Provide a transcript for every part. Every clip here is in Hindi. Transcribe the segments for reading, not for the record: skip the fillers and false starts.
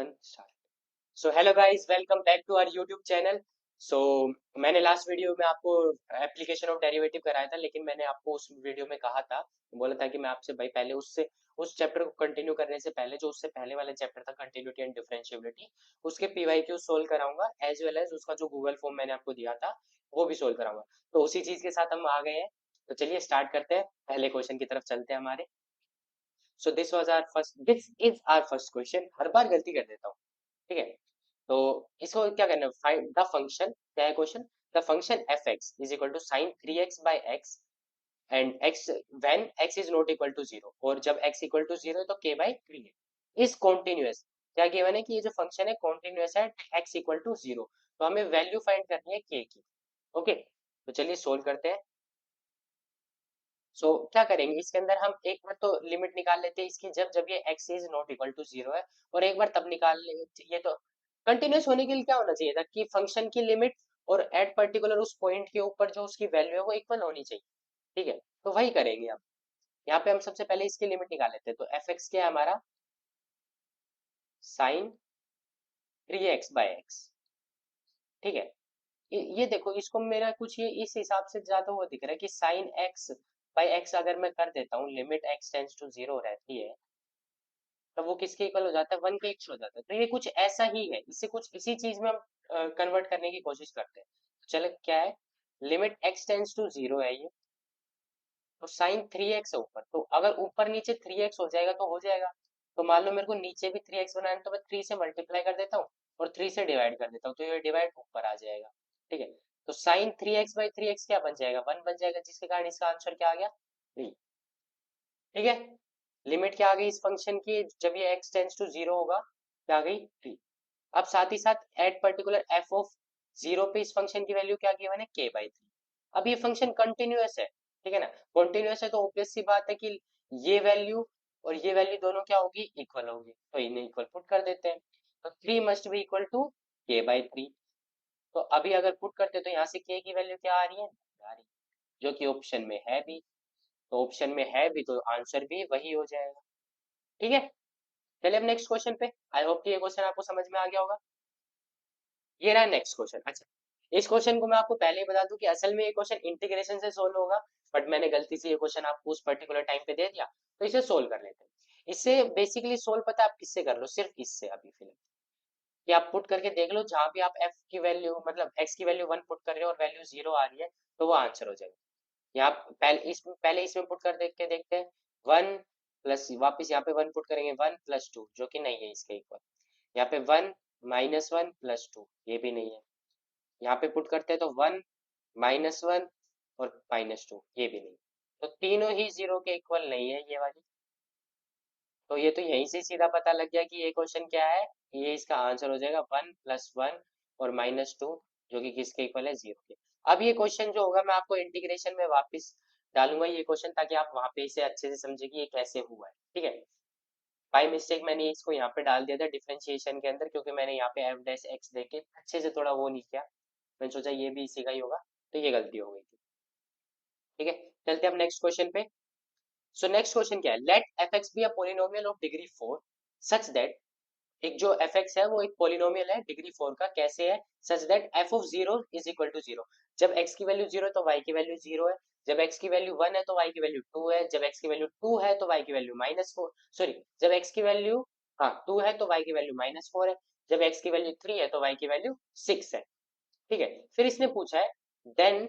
One start. So hello guys, welcome back to our YouTube channel. So मैंने लास्ट वीडियो में आपको एप्लीकेशन ऑफ डेरिवेटिव कराया था, लेकिन मैंने आपको उस वीडियो में कहा था, बोला था कि मैं आपसे भाई पहले उससे उस चैप्टर को कंटिन्यू करने से पहले जो उससे पहले वाला चैप्टर था कंटिन्यूटी एंड डिफरेंशिएबिलिटी, उसके पीवाईक्यू सोल्व कराऊंगा, एज वेल एज उसका जो गूगल फॉर्म मैंने आपको दिया था वो भी सोल्व कराऊंगा। तो उसी चीज के साथ हम आ गए हैं। तो चलिए स्टार्ट करते हैं, पहले क्वेश्चन की तरफ चलते हैं हमारे। So this is our first question. हर बार गलती कर देता हूँ, ठीक है। तो इसको क्या करना है, फाइंड द फंक्शन। क्या है question? The function f x is equal to sine 3x by x and x when x is not equal to zero, और जब एक्स इक्वल टू जीरो है तो k बाई 3 है। Is continuous. क्या गिवन है कि ये जो फंक्शन है कॉन्टिन्यूअस है एक्स इक्वल टू जीरो, तो हमें वैल्यू फाइंड करनी है k की। ओके, तो चलिए सोल्व करते हैं। सो क्या करेंगे, इसके अंदर हम एक बार तो लिमिट निकाल लेते हैं इसकी, जब ये x is not equal to zero है, और एक बार तब निकाल ले। ये तो कंटिन्यूअस होने के लिए क्या होना चाहिए था कि फंक्शन की लिमिट और एट पर्टिकुलर उस पॉइंट के ऊपर जो उसकी वैल्यू है वो इक्वल होनी चाहिए, ठीक है। तो वही करेंगे अब। यहाँ पे हम सबसे पहले इसकी लिमिट निकाल लेते हैं। तो एफ एक्स क्या है हमारा? साइन 3x बाई एक्स, ठीक है। ये देखो, इसको मेरा कुछ ये इस हिसाब से ज्यादा वो दिख रहा है कि साइन एक्स बाई एक्स अगर मैं कर देता हूँ, limit x tends to zero रहती है, तब वो किसके इक्वल हो जाता है? 1 के इक्वल हो जाता है। तो ये कुछ ऐसा ही है, इससे कुछ इसी चीज में हम कन्वर्ट करने की कोशिश करते हैं। चलो क्या है, limit x tends to zero है ये, तो साइन 3x है ऊपर, तो अगर ऊपर नीचे 3x हो जाएगा तो हो जाएगा। तो मान लो मेरे को नीचे भी 3x बनाना है, तो मैं 3 से मल्टीप्लाई कर देता हूँ और 3 से डिवाइड कर देता हूँ, तो ये डिवाइड ऊपर आ जाएगा, ठीक है। तो साइन 3x बाई 3x क्या बन जाएगा? 1 बन जाएगा, जिसके कारण इसका आंसर क्या आ गया? 3, ठीक है। लिमिट क्या आ गई इस फंक्शन की जब ये x टेंस टू जीरो होगा? क्या आ गई? 3। अब साथ ही साथ at particular F of zero पे इस फंक्शन की वैल्यू क्या गिवन है? k by 3। अब ये फंक्शन कंटिन्यूअस है, ठीक है ना। कंटिन्यूअस है तो ऑब्वियस सी बात है कि ये वैल्यू और ये वैल्यू दोनों क्या होगी? इक्वल होगी, तो इन्हें इक्वल पुट कर देते हैं। तो 3 must be equal to k by 3। तो अभी अगर पुट करते तो यहाँ से k की वैल्यू क्या आ रही है? आ रही है, जो कि ऑप्शन में है भी। तो ऑप्शन में है भी तो आंसर भी वही हो जाएगा, ठीक है। चलिए अब नेक्स्ट क्वेश्चन पे। आई होप कि ये क्वेश्चन आपको समझ में आ गया होगा। ये रहा नेक्स्ट क्वेश्चन। अच्छा, इस क्वेश्चन को मैं आपको पहले ही बता दूं कि असल में ये क्वेश्चन इंटीग्रेशन से सोल्व होगा, बट मैंने गलती से ये क्वेश्चन आपको उस पर्टिकुलर टाइम पे दे दिया, तो इसे सोल्व कर लेते हैं। इससे बेसिकली सोल्व पता है आप किससे कर लो? सिर्फ इससे अभी फिलहाल, कि आप पुट करके देख लो, जहां भी आप f की वैल्यू मतलब x की वैल्यू 1 पुट कर रहे हो और वैल्यू 0 आ रही है, तो वो आंसर हो जाएगा। यहाँ पहले इसमें पुट कर देख के देखते हैं। 1 प्लस, वापिस यहाँ पे 1 पुट करेंगे, 1 प्लस 2 जो कि नहीं है इसके इक्वल। यहाँ पे 1 माइनस 1 प्लस 2, ये भी नहीं है। यहाँ पे पुट करते हैं तो 1 -1 और -2, ये भी नहीं। तो तीनों ही जीरो के इक्वल नहीं है ये वाली। तो ये तो यहीं से सीधा पता लग गया कि ये क्वेश्चन क्या है। ये इसका आंसर हो जाएगा 1 + 1 और -2, जो कि किसके इक्वल है? 0 के। अब ये क्वेश्चन जो होगा मैं आपको इंटीग्रेशन में वापस डालूंगा ये क्वेश्चन, ताकि आप वहां पे इसे अच्छे से समझे कि ये कैसे हुआ है, ठीक है। बाई मिस्टेक मैंने इसको यहाँ पे डाल दिया था डिफरेंशिएशन के अंदर, क्योंकि मैंने यहाँ पे f डैश x देके अच्छे से थोड़ा वो नहीं किया। मैंने सोचा ये भी इसी का ही होगा, तो ये गलती हो गई थी, ठीक है। चलते हैं अब नेक्स्ट क्वेश्चन पे। सो नेक्स्ट क्वेश्चन क्या है? Let f x be a polynomial of degree 4 such that, एक जो एफ एक्स है वो एक पोलिनोमियल है डिग्री 4 का। कैसे है? Such that f of zero is equal to zero. जब x की वैल्यू जीरो है तो y की वैल्यू जीरो है, जब x की वैल्यू 1 है तो y की वैल्यू 2 है, जब x की वैल्यू 2 है तो y की वैल्यू -4, सॉरी, जब x की वैल्यू, हाँ, 2 है तो y की वैल्यू -4 है, जब x की वैल्यू 3 है तो y की वैल्यू 6 है, ठीक है। फिर इसने पूछा है then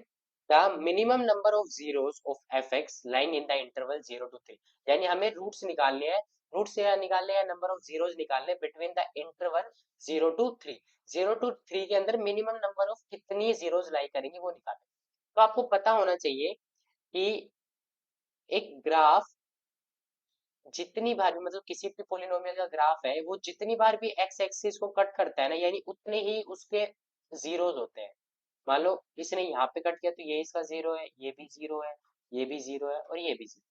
the minimum number of zeros of f x line in the interval 0 to 3। यानी हमें रूट्स निकालने हैं, रूट्स या निकालने हैं, नंबर ऑफ जीरोस निकालने between the interval 0 to 3। 0 to 3 के अंदर मिनिमम नंबर ऑफ कितनी जीरोस लाई करेंगे वो निकालें। तो आपको पता होना चाहिए कि एक ग्राफ जितनी बार भी, मतलब किसी भी पोलिनोमियल का ग्राफ है, वो जितनी बार भी एक्स एक्सिस को कट करता है ना, यानी उतने ही उसके जीरोस होते हैं। मान लो इसने यहाँ पे कट किया तो ये इसका 0 है, ये भी 0 है, ये भी 0 है और ये भी 0।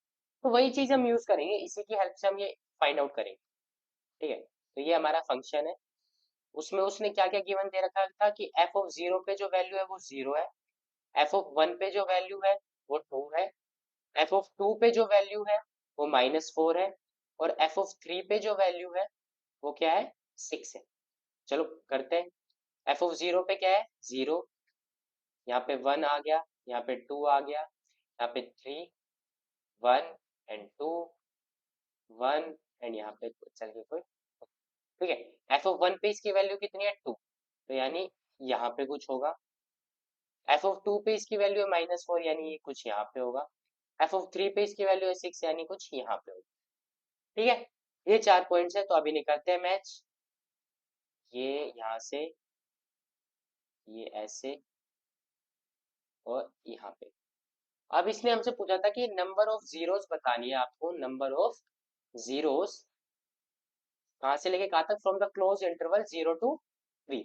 तो वही चीज हम यूज करेंगे, इसी की हेल्प से हम ये फाइंड आउट करेंगे, ठीक है। तो ये हमारा फंक्शन है, उसमें उसने क्या क्या गिवन दे रखा था कि एफ ऑफ जीरो पे जो वैल्यू है वो 0 है, एफ ऑफ 1 पे जो वैल्यू है वो 2 है, एफ ऑफ 2 पे जो वैल्यू है वो -4 है, और एफ ऑफ 3 पे जो वैल्यू है वो क्या है? 6 है। चलो करते हैं। एफ ऑफ जीरो पे क्या है, जीरो, यहाँ पे 1 आ गया, यहाँ पे 2 आ गया, यहाँ पे 3, 1 एंड 2, 1 एंड यहाँ पे चल के कोई, ठीक है। एफ ऑफ 1 पे इसकी वैल्यू कितनी है, 2, तो यानी यहाँ पे कुछ होगा। एफ ऑफ 2 पे इसकी वैल्यू है -4, यानी ये कुछ यहाँ पे होगा। एफ ऑफ 3 पे इसकी वैल्यू है 6, यानी कुछ यहाँ पे होगा। ठीक है, ये 4 पॉइंट्स है, तो अभी निकलते हैं मैच। ये यहाँ से, ये ऐसे, और यहाँ पे। अब इसने हमसे पूछा था कि नंबर ऑफ जीरोस बतानी है आपको, नंबर ऑफ जीरोस कहाँ से लेके कहाँ तक, from the close interval 0 to 3।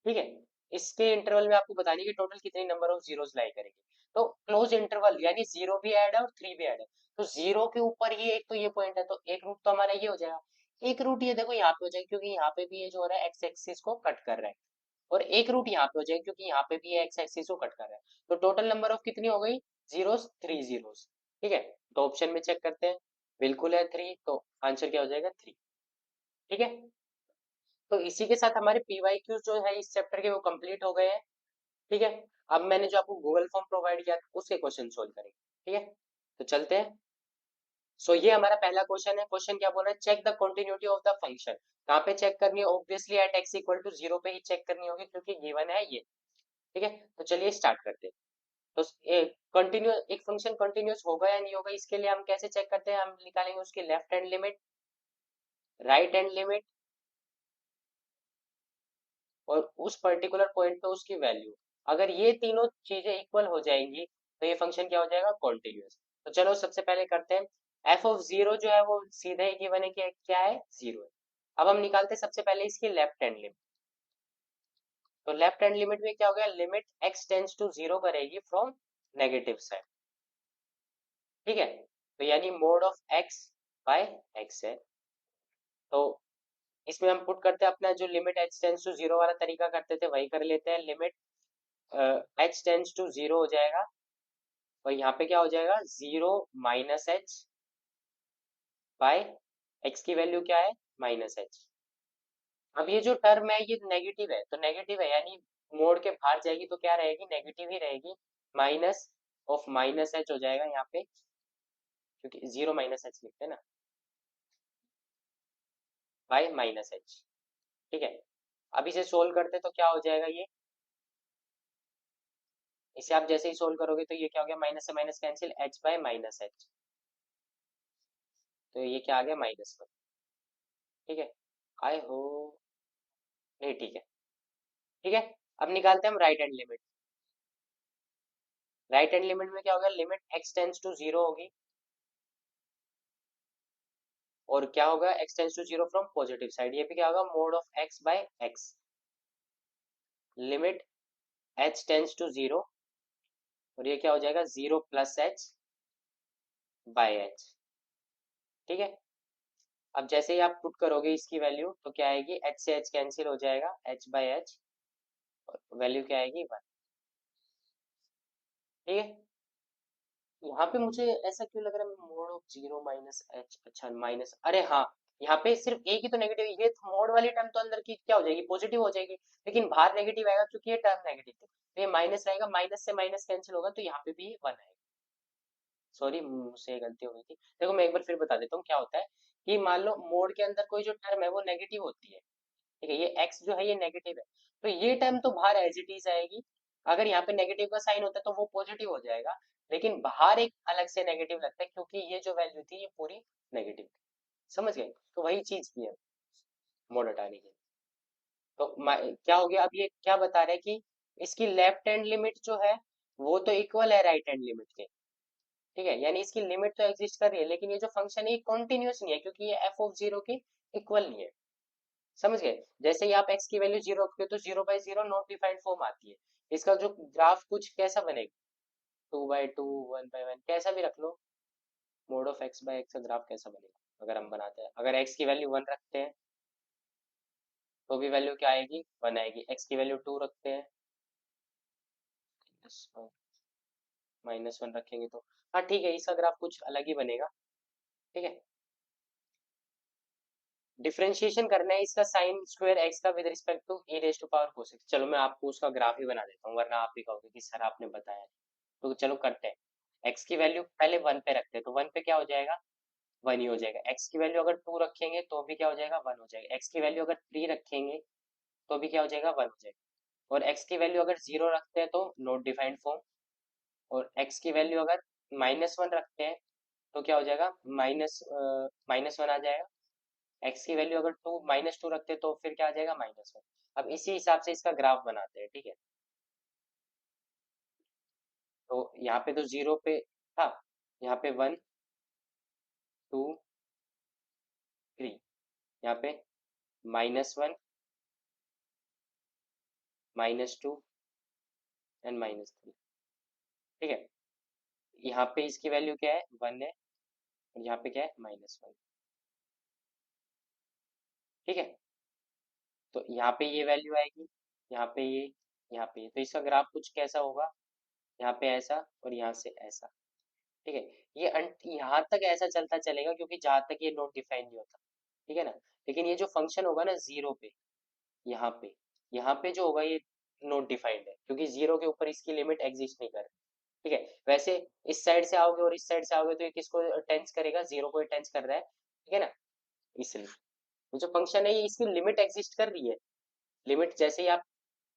ठीक है, इसके इंटरवल में आपको बतानी है कि टोटल कितनी नंबर ऑफ जीरोस लाई करेंगे। तो क्लोज इंटरवल यानी 0 भी ऐड है और 3 भी ऐड है, तो 0 के ऊपर ये एक, तो ये पॉइंट है, तो एक रूट तो हमारा ये हो जाएगा। एक रूट ये देखो यहाँ पे हो जाएगा, क्योंकि यहाँ पे भी ये जो हो रहा है एक्स एक्सिस को कट कर रहा है, और एक रूट यहाँ पे हो जाएगा क्योंकि यहाँ पे भी एक्स एक्सिस को कट कर रहा है। तो टोटल नंबर ऑफ कितनी हो गई, जीरोस, 3 जीरोस। ठीक है, तो ऑप्शन में चेक करते हैं, बिल्कुल है 3, तो आंसर क्या हो जाएगा, 3। ठीक है, तो इसी के साथ हमारे पीवाईक्यूज जो है इस चैप्टर के वो कंप्लीट हो गए हैं। ठीक है, अब मैंने जो आपको गूगल फॉर्म प्रोवाइड किया था उसके क्वेश्चन सोल्व करेंगे। ठीक है, तो चलते हैं। सो ये हमारा पहला क्वेश्चन है। क्वेश्चन क्या बोल रहा है, check the continuity of the function. कहाँ पे चेक करनी है, obviously at x equal to 0 पे ही चेक करनी होगी, क्योंकि गिवन है ये। ठीक है, तो चलिए स्टार्ट करते हैं। तो कंटिन्यू, एक फंक्शन कंटिन्यूस होगा या नहीं होगा, इसके लिए हम कैसे चेक करते हैं, हम निकालेंगे उसकी left hand limit, right hand limit, और उस पर्टिकुलर पॉइंट पे उसकी वैल्यू। अगर ये तीनों चीजें इक्वल हो जाएंगी तो ये फंक्शन क्या हो जाएगा, कॉन्टिन्यूस। तो चलो सबसे पहले करते हैं। एफ ऑफ जीरो जो है वो सीधे ही गिवन है कि क्या है, जीरो है। अब हम निकालते हैं सबसे पहले इसकी लेफ्ट हैंड लिमिट। तो लेफ्ट हैंड लिमिट में क्या हो गया, limit x tends to zero करेगी फ्रॉम नेगेटिव साइड। ठीक है, तो यानी mod of x by x है। तो इसमें हम पुट करते हैं अपना जो limit h tends to zero वाला तरीका करते थे वही कर लेते हैं। Limit h tends to zero हो जाएगा, और यहाँ पे क्या हो जाएगा, zero minus H bye x की वैल्यू क्या है, -h। अब ये जो टर्म है ये नेगेटिव है, तो नेगेटिव है यानी मोड के बाहर जाएगी तो क्या रहेगी, नेगेटिव ही रहेगी। माइनस ऑफ -h हो जाएगा यहाँ पे, क्योंकि जीरो -h लिखते हैं ना, बाय -h। ठीक है, अब इसे सोल्व करते तो क्या हो जाएगा, ये इसे आप जैसे ही सोल्व करोगे तो ये क्या हो गया, माइनस से minus cancel, h by -h, तो ये क्या आ गया, -1। ठीक है, आई हो, नहीं ठीक है। ठीक है, अब निकालते हैं हम right hand limit. Right hand limit में क्या होगा, limit x tends to zero होगी, और क्या होगा, x tends to zero from positive side, ये भी क्या होगा, mod of x by x. Limit h tends to zero, और ये क्या हो जाएगा, zero plus h by h. ठीक है, अब जैसे ही आप पुट करोगे इसकी वैल्यू तो क्या आएगी, एच से एच कैंसिल हो जाएगा, एच बाय एच, और वैल्यू क्या आएगी, 1। ठीक है, यहाँ पे मुझे ऐसा क्यों लग रहा है, mode of zero minus H, अच्छा माइनस, अरे हाँ, यहाँ पे सिर्फ एक ही तो नेगेटिव, ये मोड वाली टर्म तो अंदर की क्या हो जाएगी, पॉजिटिव हो जाएगी, लेकिन बाहर नेगेटिव आएगा क्योंकि ये टर्म नेगेटिव थी, तो ये माइनस रहेगा, माइनस से माइनस कैंसिल होगा, तो यहाँ पे भी 1 आएगा। सॉरी, मुझसे गलती हो गई थी। देखो मैं एक बार फिर बता देता हूँ क्या होता है, कि मान लो मोड के अंदर कोई जो टर्म है वो नेगेटिव होती है। ठीक है, ये एक्स जो है ये नेगेटिव है, तो ये टर्म तो बाहर एज इट इज आएगी। अगर यहाँ पे नेगेटिव का साइन होता है तो वो पॉजिटिव हो जाएगा, लेकिन बाहर एक अलग से नेगेटिव लगता है, क्योंकि ये जो वैल्यू थी ये पूरी नेगेटिव थी। समझ गए, तो वही चीज की है मोड हटाने की। तो क्या हो गया, अब ये क्या बता रहा है कि इसकी लेफ्ट हैंड लिमिट जो है वो तो इक्वल है राइट हैंड लिमिट के। ठीक है, यानी इसकी लिमिट तो एग्जिस्ट कर रही है, लेकिन ये जो फंक्शन है ये कॉन्टिन्यूस नहीं है, क्योंकि ये एफ ऑफ जीरो के इक्वल नहीं है। समझ गए, जैसे ही आप x की वैल्यू जीरो रखते हो तो 0/0 नॉट डिफाइंड फॉर्म आती है। इसका जो ग्राफ कुछ कैसा बनेगा, 2/2, 1/1, कैसा भी रख लो, mod of x by x का ग्राफ कैसा बनेगा अगर हम बनाते हैं, अगर x की वैल्यू 1 रखते हैं तो भी वैल्यू क्या आएगी, 1 आएगी, x की वैल्यू 2 रखते हैं, -1 रखेंगे तो, हाँ ठीक है, इसका ग्राफ कुछ अलग ही बनेगा। ठीक है, डिफरेंशिएशन करना है इसका साइन स्क्वायर एक्स का with respect to e raise to power cos x. चलो मैं आपको उसका ग्राफ ही बना देता हूँ, वरना आप भी कहोगे कि सर आपने बताया। तो चलो करते हैं। एक्स की वैल्यू पहले वन पे रखते हैं, तो वन पे क्या हो जाएगा, वन ही हो जाएगा। एक्स की वैल्यू अगर टू रखेंगे तो भी क्या हो जाएगा, वन हो जाएगा। एक्स की वैल्यू अगर थ्री रखेंगे तो भी क्या हो जाएगा, वन हो जाएगा। और एक्स की वैल्यू अगर जीरो रखते हैं तो नॉट डिफाइंड फॉर्म। और एक्स की वैल्यू अगर माइनस वन रखते हैं तो क्या हो जाएगा, माइनस वन आ जाएगा। एक्स की वैल्यू अगर टू माइनस टू रखते हैं तो फिर क्या आ जाएगा, माइनस वन। अब इसी हिसाब से इसका ग्राफ बनाते हैं, ठीक है। तो यहाँ पे तो जीरो पे था, यहाँ पे वन टू थ्री, यहाँ पे minus one minus two and minus three, ठीक है। यहाँ पे इसकी वैल्यू क्या है, वन है, और यहाँ पे क्या है, माइनस वन, ठीक है। तो यहाँ पे ये वैल्यू आएगी, यहाँ पे ये, यहाँ पे ये, तो इसका ग्राफ कुछ कैसा होगा, यहाँ पे ऐसा और यहाँ से ऐसा, ठीक है। ये यहाँ तक ऐसा चलता चलेगा क्योंकि जहाँ तक ये नोट डिफाइन नहीं होता, ठीक है ना। लेकिन ये जो फंक्शन होगा ना जीरो पे, यहाँ पे, यहाँ पे जो होगा ये नोट डिफाइंड है, क्योंकि जीरो के ऊपर इसकी लिमिट एग्जिस्ट नहीं कर रही, ठीक है। वैसे इस साइड से आओगे और इस साइड से आओगे तो ये किसको टेंस करेगा, जीरो को टेंस कर रहा है, ठीक है ना। इसलिए ये जो फंक्शन है ये इसकी लिमिट एग्जिस्ट कर रही है। लिमिट जैसे ही आप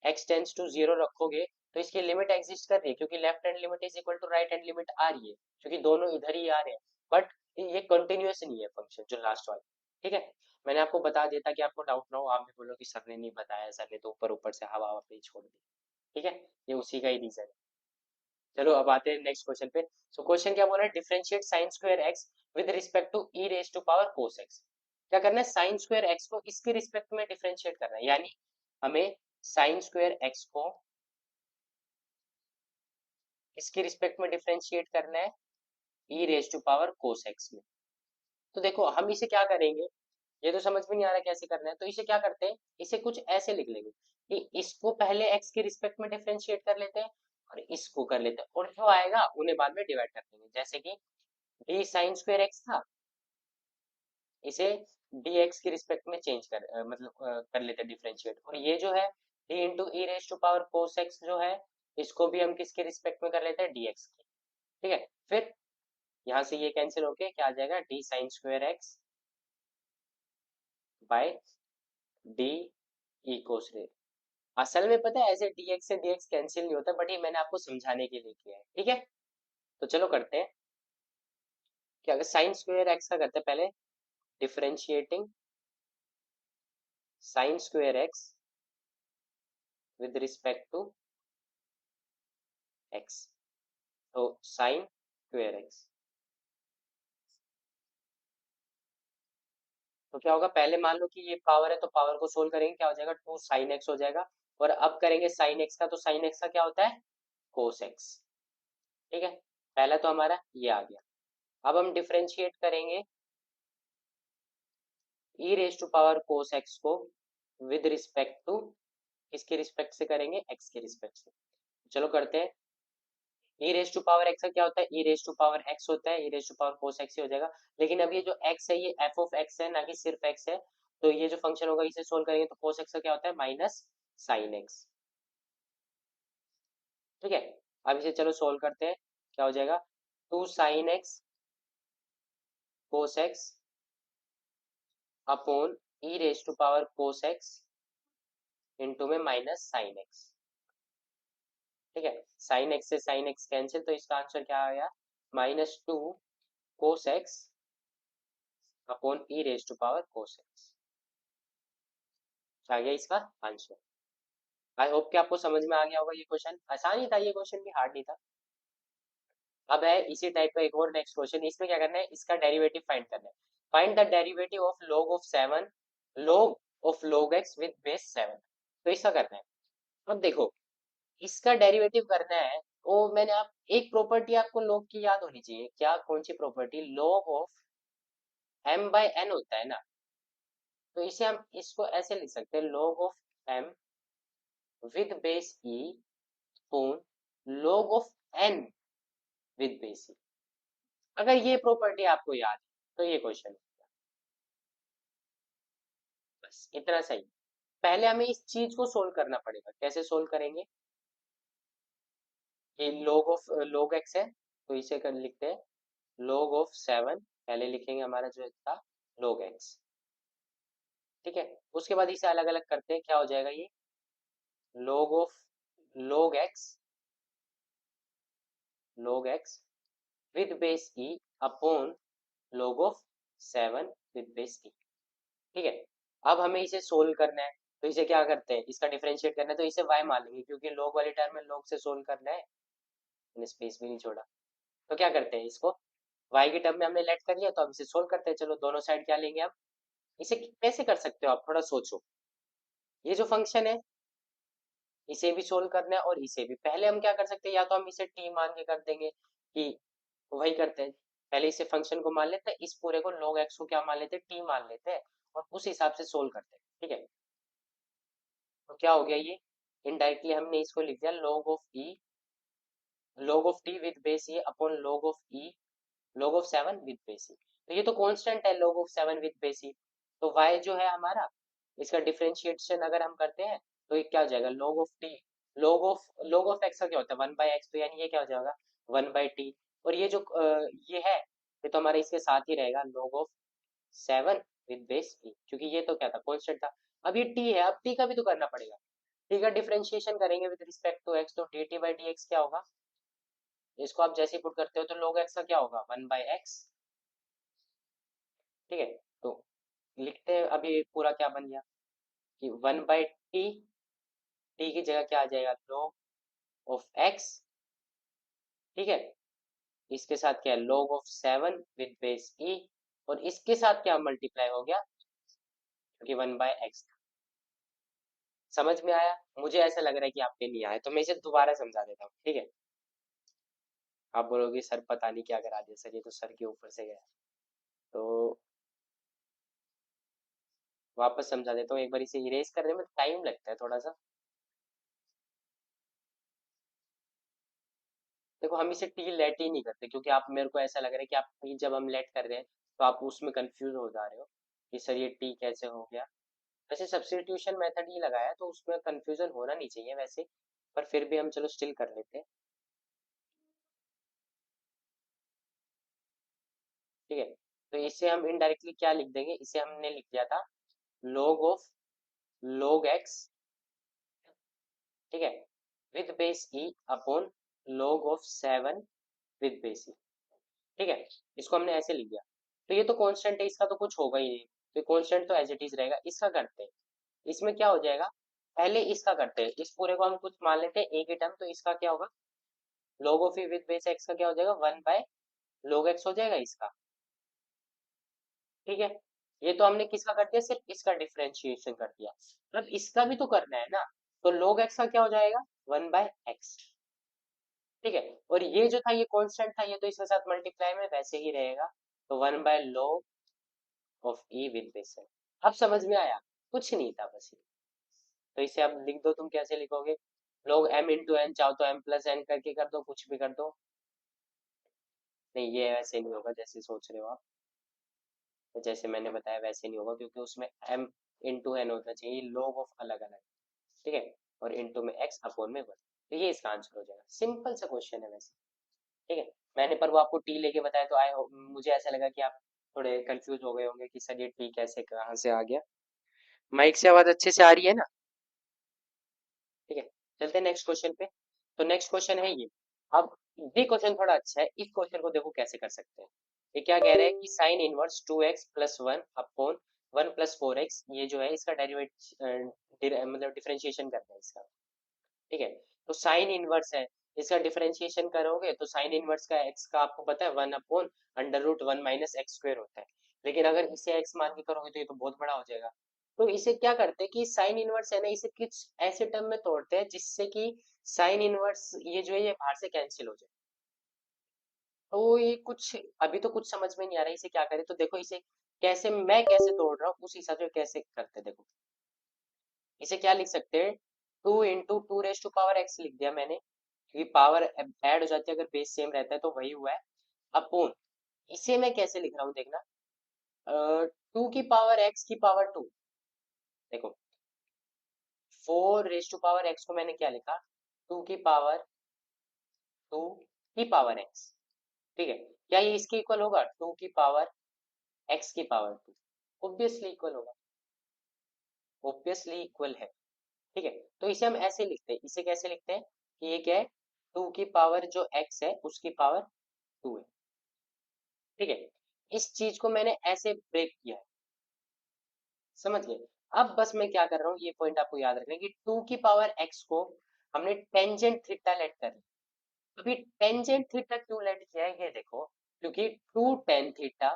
x टेंस टू जीरो रखोगे तो इसकी लिमिट एग्जिस्ट कर रही है, क्योंकि left hand limit is equal to right hand limit आ रही है, क्योंकि दोनों इधर ही आ रहे हैं। बट ये कंटिन्यूअस नहीं है फंक्शन जो लास्ट वाला, ठीक है। मैंने आपको बता दिया ताकि आपको डाउट ना हो, आप भी बोलो कि सर ने नहीं बताया, सर ने तो ऊपर ऊपर से हवा हवा पे ही छोड़ दी, ठीक है। ये उसी का ही रीजन है। चलो अब आते हैं नेक्स्ट क्वेश्चन पे। सो क्वेश्चन क्या बोला है, differentiate sine square x with respect to e raise to power cos x. क्या करना है, साइन स्क्वायर एक्स को इसके रिस्पेक्ट में डिफरेंशिएट करना है, यानी हमें साइन स्क्वायर एक्स को इसके रिस्पेक्ट में डिफरेंशिएट करना है e raise to power cos x में। तो देखो हम इसे क्या करेंगे, ये तो समझ में नहीं आ रहा कैसे करना है, तो इसे क्या करते हैं, इसे कुछ ऐसे लिख लेंगे कि इसको पहले एक्स के रिस्पेक्ट में डिफरेंशिएट कर लेते हैं और इसको कर लेते हैं, और जो आएगा उन्हें बाद में डिवाइड कर देंगे। जैसे कि डी साइन स्क्वायर एक्स था, इसे डी एक्स के रिस्पेक्ट में चेंज कर लेते हैं डिफरेंशिएट। और ये जो है d into e raise to power cos x जो है, इसको भी हम किसके रिस्पेक्ट में कर लेते हैं, डी एक्स के, ठीक है। फिर यहाँ से ये कैंसिल होके क्या आ जाएगा, d sine square x by d e cos रे। असल में पता है ऐसे dx से dx कैंसिल नहीं होता, बट ये मैंने आपको समझाने के लिए किया है, ठीक है। तो चलो करते हैं, क्या साइन स्क्वायर एक्स का करते हैं पहले, differentiating sine square x with respect to x. तो साइन स्क्वायर एक्स, तो क्या होगा, पहले मान लो कि ये पावर है तो पावर को सोल्व करेंगे, क्या हो जाएगा, टू साइन एक्स हो जाएगा। और अब करेंगे साइन एक्स का, तो साइन एक्स का क्या होता है, कोस एक्स, ठीक है। पहला तो हमारा ये आ गया। अब हम डिफरेंशिएट करेंगे e raise to power cos x को विद रिस्पेक्ट टू, किसके रिस्पेक्ट से करेंगे, एक्स के रिस्पेक्ट से। चलो करते हैं। E raise to power x का क्या होता है, e raise to power x होता है, e raise to power cos x ही हो जाएगा। लेकिन अब ये जो एक्स है ये एफ ऑफ एक्स है, ना कि सिर्फ एक्स है। तो ये जो फंक्शन होगा इसे सोल्व करेंगे तो कोस एक्स का क्या होता है, माइनस साइन एक्स, ठीक है। अब इसे चलो सोल्व करते हैं, क्या हो जाएगा, two sine x cos x upon e raise to power cos x into में माइनस साइन एक्स, ठीक है। साइन एक्स से साइन एक्स कैंसिल, तो इसका आंसर क्या आ गया, minus two cos x upon e raise to power cos x आ गया इसका आंसर। आई होप कि आपको समझ में आ गया होगा, ये क्वेश्चन आसान ही था, ये क्वेश्चन भी हार्ड नहीं था। अब है इसी टाइप का एक और नेक्स्ट क्वेश्चन, इसमें क्या करना है, इसका डेरिवेटिव फाइंड करना है। Find the derivative of log of 7, log of log x with base 7। तो इसका करना है। अब देखो इसका डेरिवेटिव करना है, वो मैंने आप एक प्रॉपर्टी आपको log की याद होनी चाहिए, क्या कौन सी property, log of m by n होता है ना। तो इसे हम इसको ऐसे लिख सकते हैं, log of m with base e upon log of n with base e। अगर ये प्रॉपर्टी आपको याद है तो ये क्वेश्चन एक्स, इतना सही। पहले हमें इस चीज को सोल्व करना पड़ेगा। कैसे सोल्व करेंगे? ये log एक्स है, तो इसे कर लिखते हैं log of 7। पहले लिखेंगे हमारा जो था log एक्स, ठीक है। उसके बाद इसे अलग अलग करते हैं, क्या हो जाएगा ये log of log x, log x with base e upon log of 7 with base e, ठीक है। अब हमें इसे सोल्व करना है, तो इसे क्या करते हैं, इसका डिफरेंशिएट करना है, तो इसे y मान लेंगे, क्योंकि log वाली टर्म में log से सोल्व करना है, मैंने स्पेस भी नहीं छोड़ा। तो क्या करते हैं, इसको y की टर्म में हमने लेट कर लिया, तो अब इसे सोल्व करते हैं। चलो दोनों साइड क्या लेंगे, अब इसे कैसे कर सकते हो आप, थोड़ा सोचो। ये जो फंक्शन है, इसे भी सोल्व करना है और इसे भी। पहले हम क्या कर सकते हैं, या तो हम इसे t मान के कर देंगे, कि वही करते हैं, पहले इसे फंक्शन को मान लेते हैं, इस पूरे को log x को क्या मान लेते हैं, t मान लेते हैं, और उस हिसाब से सोल्व करते हैं, ठीक है। तो क्या हो गया ये, इनडायरेक्टली हमने इसको लिख दिया log of t with base e upon log of 7 with base e। तो ये तो कांस्टेंट है log of 7 with base e, तो y जो है हमारा, इसका डिफरेंशिएशन अगर हम करते हैं, तो ये क्या हो जाएगा log of t, log of x का क्या होता है 1/x, तो यानी ये क्या हो जाएगा 1/t। और ये जो ये है, ये तो हमारे इसके साथ ही रहेगा log of 7 with base e, क्योंकि ये तो क्या था, कांस्टेंट था। अब ये t है, अब t का भी तो करना पड़ेगा। t का डिफरेंशिएशन करेंगे विद रिस्पेक्ट टू x, तो dt बाई dx क्या होगा, इसको आप जैसे पुट करते हो तो log x का क्या होगा 1/x, ठीक है। तो लिखते हैं, अभी पूरा क्या बन गया कि 1/t, t की जगह क्या आ जाएगा log ऑफ x, ठीक है। इसके साथ क्या है log of 7 with base e, और इसके साथ क्या मल्टीप्लाई हो गया, क्योंकि 1/x था। समझ में आया? मुझे ऐसा लग रहा है कि आपके नहीं आया, तो मैं इसे दोबारा समझा देता हूँ, ठीक है। आप बोलोगे सर पता नहीं क्या करा दिया सर, ये तो सर के ऊपर से गया। तो वापस समझा देता हूँ, एक बार इसे इरेज करने में टाइम लगता है थोड़ा सा। देखो हम इसे टी लेट ही नहीं करते, क्योंकि आप, मेरे को ऐसा लग रहा है कि आप टी जब हम लेट कर रहे हैं, तो आप उसमें कंफ्यूज हो जा रहे हो कि सर ये टी कैसे हो गया। वैसे सब्स्टिट्यूशन मेथड ही लगाया, तो उसमें कंफ्यूजन होना नहीं चाहिए वैसे, पर फिर भी हम चलो स्टिल कर लेते हैं, ठीक है। तो इसे हम इनडायरेक्टली क्या लिख देंगे, इसे हमने लिख दिया था log ऑफ log x, ठीक है, with base e upon log of 7 with base e, ठीक है। इसको हमने ऐसे लिख दिया। तो ये तो कांस्टेंट है, इसका तो कुछ होगा ही नहीं, तो कांस्टेंट तो एज इट इज रहेगा। इसका करते हैं, इसमें क्या हो जाएगा, पहले इसका करते हैं, इस पूरे को हम कुछ मान लेते हैं एक ही टर्म, तो इसका क्या होगा log of e with base x का क्या हो जाएगा 1/log x हो जाएगा इसका, ठीक है। ये तो हमने किसका कर दिया, सिर्फ इसका डिफरेंशिएशन कर दिया। अब इसका भी तो करना है ना, तो log x का क्या हो जाएगा 1/x, ठीक है। और ये जो था ये कांस्टेंट था, ये तो इसके साथ मल्टीप्लाई में वैसे ही रहेगा, तो 1/log of e with base x। अब समझ में आया, कुछ नहीं था बस ये। तो इसे अब लिख दो, तुम कैसे लिखोगे, log m इंटू एन, चाहो तो m प्लस एन करके कर दो, कुछ भी कर दो। नहीं ये ऐसे नहीं होगा जैसे सोच रहे हो आप, तो जैसे मैंने बताया वैसे नहीं होगा, क्योंकि उसमें m इंटू एन होना चाहिए, log ऑफ अलग अलग, ठीक है, और इंटू में x अपॉन में 1, तो ये इसका आंसर हो जाएगा। सिंपल सा क्वेश्चन है वैसे, ठीक है। मैंने पर वो आपको टी लेके बताया, तो आए मुझे ऐसा लगा कि आप थोड़े कंफ्यूज हो गए होंगे कि सर ये टी कैसे कहाँ से आ गया। माइक से आवाज अच्छे से आ रही है ना? ठीक है, चलते हैं नेक्स्ट क्वेश्चन पे। तो नेक्स्ट क्वेश्चन है ये। अब ये क्वेश्चन थोड़ा अच्छा है, इस क्वेश्चन को देखो कैसे कर सकते हैं। ये क्या कह रहा है कि sine inverse 2x plus 1 upon 1 plus 4x, ये जो है इसका डेरिवेट मतलब डिफरेंशिएशन करना है इसका, ठीक है। तो साइन इनवर्स है, इसका डिफरेंशिएशन करोगे तो साइन इनवर्स का x का आपको पता है 1 upon under root 1 minus x square होता है। लेकिन अगर इसे x मान के करोगे तो ये तो बहुत बड़ा हो जाएगा। तो इसे क्या करते हैं कि साइन इनवर्स है ना, इसे कुछ ऐसे टर्म में तोड़ते हैं जिससे कि साइन इनवर्स ये जो है ये बाहर से कैंसिल हो जाए। तो ये कुछ अभी तो कुछ समझ में नहीं आ रहा है इसे क्या करें, तो देखो इसे कैसे, मैं कैसे तोड़ रहा हूँ उस हिसाब से कैसे करते हैं, देखो इसे क्या लिख सकते हैं, 2 into 2 raise to power x लिख दिया मैंने, क्योंकि पावर ऐड हो जाती है अगर बेस सेम रहता है, तो वही हुआ है अपॉन। इसे मैं कैसे लिख रहा हूँ देखना, 2 की पावर एक्स की पावर 2, देखो 4 रेज टू पावर एक्स को मैंने क्या लिखा, 2 की पावर ठीक है। क्या ये इसके इक्वल होगा, 2 की पावर एक्स की पावर 2? ऑब्वियसली इक्वल होगा, ऑब्वियसली इक्वल है। ठीक है, तो इसे हम ऐसे लिखते हैं, इसे कैसे लिखते हैं कि ये क्या है, 2 की पावर जो एक्स है उसकी पावर 2 है। ठीक है, इस चीज को मैंने ऐसे ब्रेक किया है, समझ गए। अब बस मैं क्या कर रहा हूँ, ये पॉइंट आपको याद रखना है कि 2 की पावर एक्स को हमने टेंजेंट थीटा लेट कर लिया। अभी टेंजेंट थीटा क्यों लेट किया है ये देखो, क्योंकि 2 tan theta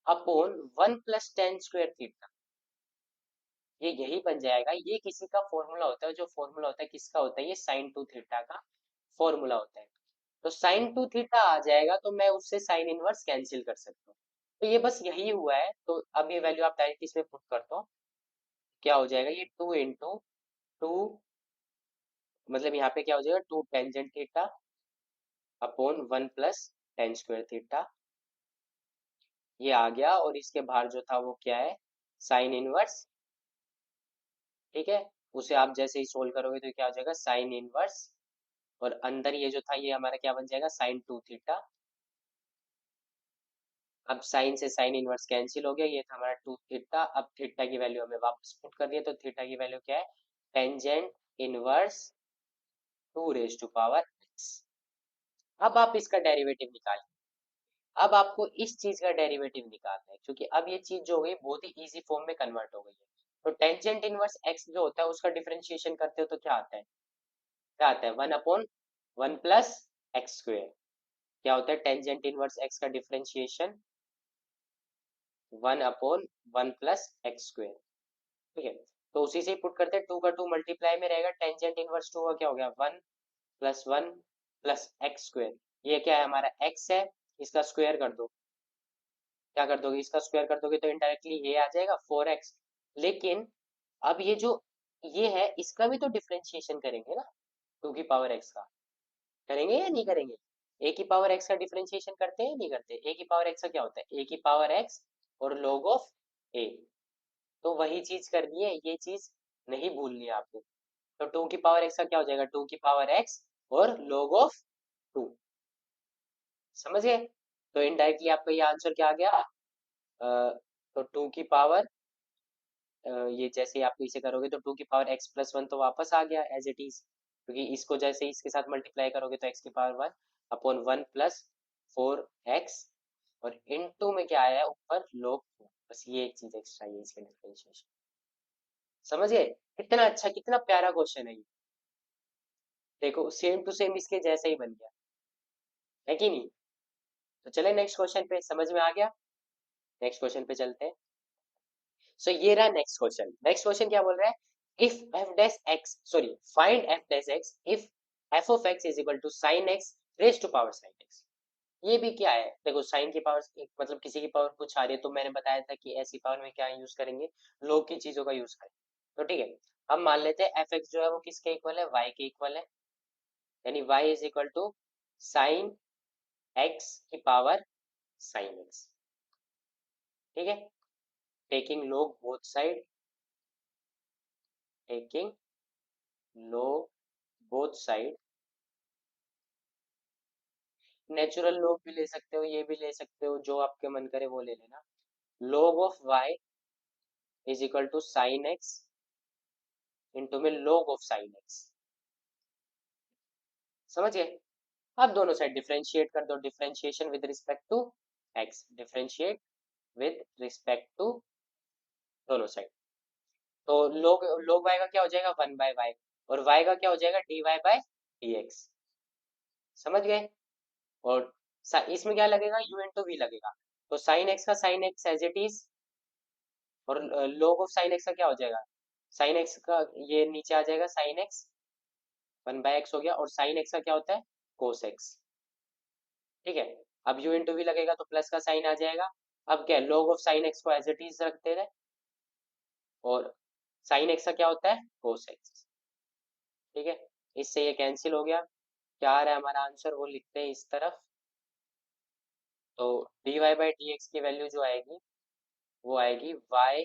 upon 1 + tan² theta, ये यही बन जाएगा। ये किसी का फॉर्मूला होता है, जो फॉर्मूला होता है किसका होता है, ये sin 2 थीटा का फॉर्मूला होता है। तो sin 2 थीटा आ जाएगा, तो मैं उससे साइन इनवर्स कैंसिल कर सकता हूँ। तो ये बस यही हुआ है, तो अब ये वैल्यू आप डायरेक्ट इसमें पुट कर दो, क्या हो जाएगा, ये 2 × 2, मतलब यहाँ पे क्या हो जाएगा, 2 tangent theta upon 1 + tan² theta, ये आ गया। और इसके बाहर जो था वो क्या है, साइन इनवर्स। ठीक है, उसे आप जैसे ही सोल्व करोगे तो क्या हो जाएगा, साइन इनवर्स। और अंदर ये जो था ये हमारा क्या बन जाएगा, sin 2 थीटा। अब साइन से साइन इनवर्स कैंसिल हो गया, ये था हमारा 2 थीटा। अब थीटा की वैल्यू हमें वापस पुट कर दिया, तो थीटा की वैल्यू क्या है, tangent inverse 2 raise to power x. अब आप इसका डेरिवेटिव निकालें। अब आपको इस चीज का डेरिवेटिव निकालना है, क्योंकि अब ये चीज जो हो गई बहुत ही इजी फॉर्म में कन्वर्ट हो गई है। तो टेंजेंट इनवर्स एक्स जो होता है उसका डिफरेंशिएशन करते हो तो क्या आता है, क्या आता है, 1/1 + x²। क्या होता है टेंजेंट इनवर्स एक्स का डिफरेंशिएशन, 1/1 + x²। ठीक है, तो उसी से पुट करते हैं, 2 का 2 मल्टीप्लाई में रहेगा, टेंजेंट इनवर्स 2 का क्या हो गया, 1 + 1 + x²। ये क्या है, हमारा x है, इसका स्क्वायर कर दो। क्या कर दोगे, इसका स्क्वायर कर दोगे तो इनडायरेक्टली ये आ जाएगा 4x। लेकिन अब ये जो ये है इसका भी तो डिफरेंशिएशन करेंगे ना, 2 की पावर एक्स का, करेंगे या नहीं करेंगे। a की पावर एक्स का डिफरेंशिएशन करते हैं या नहीं करते, a की पावर एक्स का क्या होता है, a की पावर एक्स और log ऑफ a। तो वही चीज करनी है, ये चीज नहीं भूलनी है आपको। तो 2 की पावर एक्स का क्या हो जाएगा, 2 की पावर एक्स और log ऑफ 2, समझ गए। तो इनडायरेक्टली आपका ये आंसर क्या आ गया, तो 2 की पावर, ये जैसे ही आप इसे करोगे तो 2 की पावर x + 1 तो वापस आ गया एज इट इज, क्योंकि इसको जैसे ही इसके साथ मल्टीप्लाई करोगे तो x⁴ और इनटू में क्या आया है ऊपर log 4। बस ये एक चीज एक्स्ट्रा है इसके डिफरेंशिएशन, समझ गए। कितना अच्छा कितना प्यारा क्वेश्चन है ये, देखो सेम टू सेम इसके जैसा ही बन गया है कि नहीं। तो चले नेक्स्ट क्वेश्चन पे, समझ में आ गया, नेक्स्ट क्वेश्चन पे चलते हैं। सो ये रहा नेक्स्ट क्वेश्चन। नेक्स्ट क्वेश्चन क्या बोल रहा है, if f dash x sorry find f dash x if f of x is equal to sin x raise to power sin x। ये भी क्या है, देखो साइन की पावर मतलब किसी की पावर कुछ आ रही है, तो मैंने बताया था कि ऐसी पावर में क्या यूज करेंगे, लोग की चीजों का यूज करें। तो ठीक है, हम मान लेते हैं एफ एक्स जो है वो किसके इक्वल है, वाई के इक्वल है, यानी y is equal to sine x की पावर साइन एक्स। ठीक है, taking log both side, taking log both side, natural log भी ले सकते हो, ये भी ले सकते हो, जो आपके मन करे वो ले लेना। log of y is equal to sine x into में log ऑफ साइन एक्स, समझ गए। अब दोनों साइड डिफरेंशिएट कर दो, differentiation with respect to x, differentiate with respect to दोनों साइड। तो log y का क्या हो जाएगा, 1/y, और y का क्या हो जाएगा, dy/dx, समझ गए। और इसमें क्या लगेगा, u इंटू वी लगेगा, तो साइन एक्स का sine x as it is, और log ऑफ साइन एक्स का क्या हो जाएगा, साइन एक्स का ये नीचे आ जाएगा, साइन एक्स 1/x हो गया, और साइन एक्स का क्या होता है, कोस एक्स। ठीक है, अब u इंटू वी लगेगा तो प्लस का साइन आ जाएगा। अब क्या, log ऑफ साइन एक्स को एज इट इज रखते रहे, और साइन एक्स का क्या होता है, कोस एक्स। ठीक है, इससे ये कैंसिल हो गया, क्या आ रहा है हमारा आंसर, वो लिखते हैं इस तरफ। तो dy/dx की वैल्यू जो आएगी वो आएगी y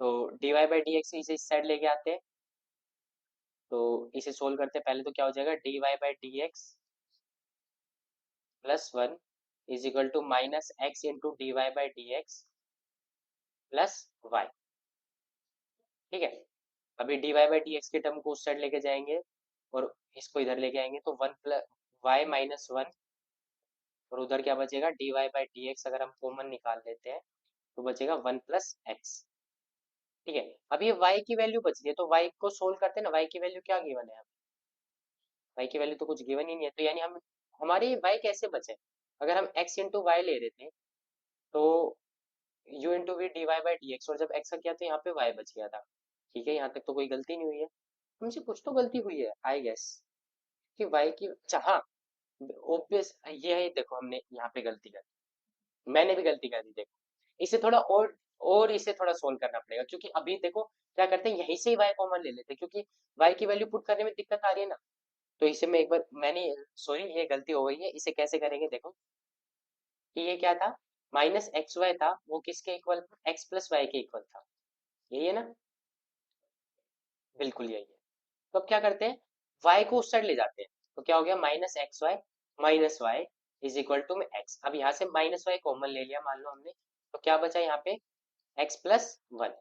तो dy बाई डी एक्स इसे इस साइड लेके आते हैं, तो इसे सोल्व करते हैं। पहले तो क्या हो जाएगा, dy by d x plus one is equal to minus x into d y by d x plus y. ठीक है, अभी dy बाई डी एक्स के टर्म को उस साइड लेके जाएंगे और इसको इधर लेके आएंगे, तो one plus y minus one, और उधर क्या बचेगा, dy बाई डी एक्स अगर हम कॉमन निकाल लेते हैं तो बचेगा वन प्लस एक्स। ठीक है, अब ये y की वैल्यू बच गई है, तो y को सोल्व करते हैं ना, y की वैल्यू क्या गिवन है, y की वैल्यू तो कुछ गिवन ही नहीं है, तो यानी हम हमारे y कैसे बचे, अगर हम x इंटू वाई ले रहे थे तो u into v d y by d x, और जब x का किया तो यहाँ पे y बच गया था। ठीक है, यहाँ तक तो कोई गलती नहीं हुई है, हमसे कुछ तो गलती हुई है आई गेस, कि y की, अच्छा हाँ, ऑब्वियस ये है, देखो हमने यहाँ पे गलती कर दी, मैंने भी गलती कर दी, देखो इसे थोड़ा और इसे थोड़ा सोल्व करना पड़ेगा, क्योंकि अभी देखो क्या करते हैं, यहीं से ही y कॉमन ले लेते हैं, क्योंकि y की वैल्यू पुट करने में दिक्कत आ रही है ना, तो इसे मैं एक बार, मैंने, सॉरी ये गलती हो गई है, इसे कैसे करेंगे, देखो कि ये क्या था, माइनस एक्स वाई था, वो किसके इक्वल, एक्स प्लस वाई के इक्वल था, यही है ना, बिल्कुल यही है। तो अब क्या करते हैं, y को उस साइड ले जाते हैं, तो क्या हो गया, minus x y minus y is equal to में एक्स, अब यहाँ से माइनस वाई कॉमन ले लिया मान लो हमने, तो क्या बचा यहाँ पे, एक्स प्लस वन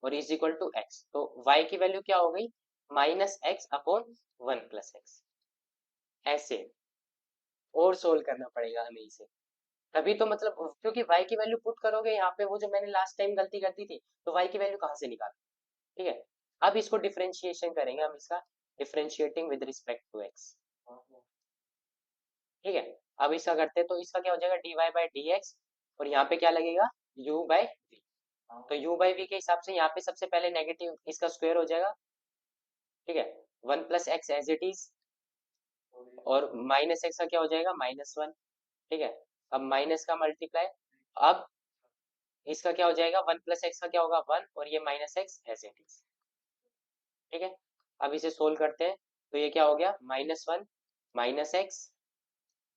और इज इक्वल टू एक्स, तो y की वैल्यू क्या हो गई, minus x upon one plus x, ऐसे और सोल्व करना पड़ेगा हमें इसे, तभी तो मतलब, क्योंकि y की वैल्यू पुट करोगे यहाँ पे, वो जो मैंने लास्ट टाइम गलती कर दी थी, तो y की वैल्यू कहाँ से निकाल, ठीक है, अब इसको डिफरेंशिएशन करेंगे हम, इसका differentiating with respect to x। ठीक है, अब इसका करते हैं, तो इसका क्या हो जाएगा, dy बाई डी एक्स, और यहाँ पे क्या लगेगा, u बाई वी, तो u बाई वी के हिसाब से यहाँ पे सबसे पहले नेगेटिव इसका स्क्वायर हो जाएगा। ठीक है, one plus x as it is, और माइनस एक्स का क्या हो जाएगा, माइनस वन। ठीक है, अब माइनस का मल्टीप्लाई, अब इसका क्या हो जाएगा, वन प्लस एक्स का क्या होगा, वन, और ये minus x as it is. ठीक है, अब इसे सोल्व करते हैं, तो ये क्या हो गया, माइनस वन माइनस एक्स,